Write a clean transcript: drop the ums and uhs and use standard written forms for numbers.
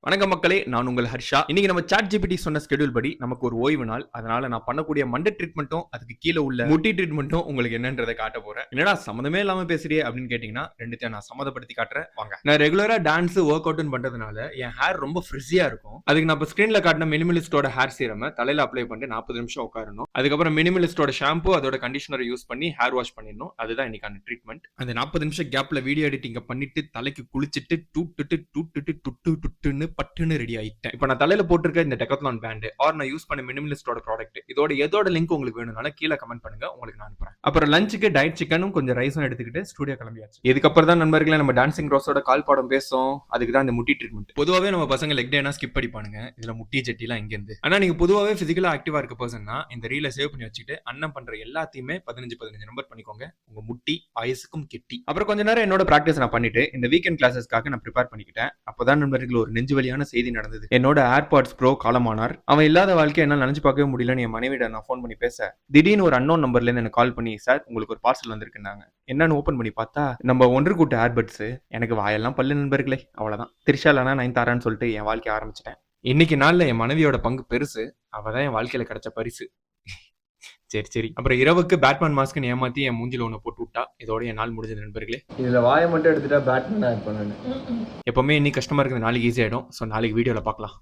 வணக்கம் மக்களே, நான் உங்கள் ஹர்ஷா. இன்னைக்கு நம்ம சாட் ஜிபிடி சொன்ன ஸ்கெடியூல் படி நமக்கு ஒரு ஓய்வு நாள். அதனால நான் பண்ணக்கூடிய மண்டை ட்ரீட்மெண்ட்டும் அதுக்கு கீழே உள்ள முட்டி ட்ரீட்மெண்ட்டும் உங்களுக்கு என்னன்றதை காட்ட போறேன். என்னடா சம்மந்தமே இல்லாம பேசுறியே அப்படின்னு கேட்டீங்கன்னா, ரெண்டுத்தையும் நான் சம்மந்தப்படுத்தி காட்டுறேன் வாங்க. நான் ரெகுலரா டான்ஸ் ஒர்க் அவுட் பண்றதுனால என் ஹேர் ரொம்ப ஃப்ரிஸியா இருக்கும். அதுக்கு நான் இப்போ ஸ்கிரீன்ல காட்டின மினிமலிஸ்டோட ஹேர் சீரம் தலையில அப்ளை பண்ணிட்டு 40 நிமிஷம் உட்காரணும். அதுக்கப்புறம் மினிமலிஸ்டோட ஷாம்பு அதோட கண்டிஷனரை யூஸ் பண்ணி ஹேர் வாஷ் பண்ணிடணும். அதுதான் இன்னைக்கான ட்ரீட்மெண்ட். அந்த 40 நிமிஷம் கேப்ல வீடியோ எடிட்டிங் பண்ணிட்டு தலைக்கு குளிச்சுட்டு டுட்டுன்னு பட்டுன்னு ரெடி ஆயிட்டேன். இப்போ நான் தலையில போட்டிருக்க இந்த டெக்காத்லான் பேண்ட் ஆர் நான் யூஸ் பண்ண மினிமலிஸ்டோட ப்ராடக்ட் இதோட எதோட லிங்க் உங்களுக்கு வேணும்னாலும் கீழே கமெண்ட் பண்ணுங்க, உங்களுக்கு நான் அனுப்புறேன். அப்புறம் லஞ்சுக்கு டயட் சிக்கனும் கொஞ்சம் ரைஸும் எடுத்துக்கிட்டு ஸ்டுடியோ கிளம்பியாச்சு. இதுக்கப்புறம் தான் நண்பர்களே நம்ம டான்சிங் ரோஸோட கால் பாடம் பேசும். அதுக்கு தான் இந்த முட்டி ட்ரீட்மெண்ட். பொதுவாகவே நம்ம பசங்க லெக் டேனா ஸ்கிப் அடிப்பானுங்க. இதுல முட்டி ஜெட்டிலாம் எங்க இருந்து? ஆனா நீங்க பொதுவாகவே பிசிக்கலா ஆக்டிவா இருக்க பர்சன்னா இந்த ரீலை சேவ் பண்ணி வச்சுட்டு அண்ணன் பண்ற எல்லாத்தையுமே 15 நம்பர் பண்ணிக்கோங்க. உங்க முட்டி ஆயுசுக்கும் கெட்டி. அப்புறம் கொஞ்ச நேரம் என்னோட பிராக்டிஸ் நான் பண்ணிட்டு இந்த வீக்கெண்ட் கிளாஸஸ்க்காக நான் ப்ரிப்பேர் பண்ணிக்கிட்டேன். அப்பதான் நண்பர்கள் ஒரு நெஞ்சு வலியான செய்தி நடந்தது. என்னோட ஏர்பாட்ஸ் ப்ரோ காலமானார். அவன் இல்லாத வாழ்க்கை என்னால் நினைச்சு பார்க்கவே முடியலன்னு என் மனைவிட நான் ஃபோன் பண்ணி பேச திடீர்னு ஒரு அன்னோன் நம்பர்ல இருந்து எனக்கு கால் பண்ணி, சார் உங்களுக்கு ஒரு பார்சல் வந்திருக்குன்னாங்க. என்னன்னு ஓப்பன் பண்ணி பார்த்தா நம்ம ஒன்று கூட்ட ஏர்பட்ஸ். எனக்கு வாயெல்லாம் பல்லு நண்பர்களே. அவ்வளவுதான். திரிஷாலானா 9 தாரான்னு சொல்லிட்டு என் வாழ்க்கை ஆரம்பிச்சிட்டேன். இன்னைக்கு நாள்ல என் மனைவியோட பங்கு பெருசு. அவதான் என் வாழ்க்கையில கிடைச்ச பரிசு. சரி. அப்புறம் இரவுக்கு பேட்மேன் மாஸ்க்னு ஏமாத்தி என் மூஞ்சில ஒன்று போட்டு விட்டா. இதோட என் நாள் முடிஞ்சது நண்பர்களே. இதுல வாயை மட்டும் எடுத்துட்டா பேட்மேன் ஆட் பண்ணணும். எப்பவுமே இன்னைக்கு கஷ்டமா இருக்குது, நாளைக்கு ஈஸி ஆயிடும். ஸோ நாளைக்கு வீடியோல பார்க்கலாம்.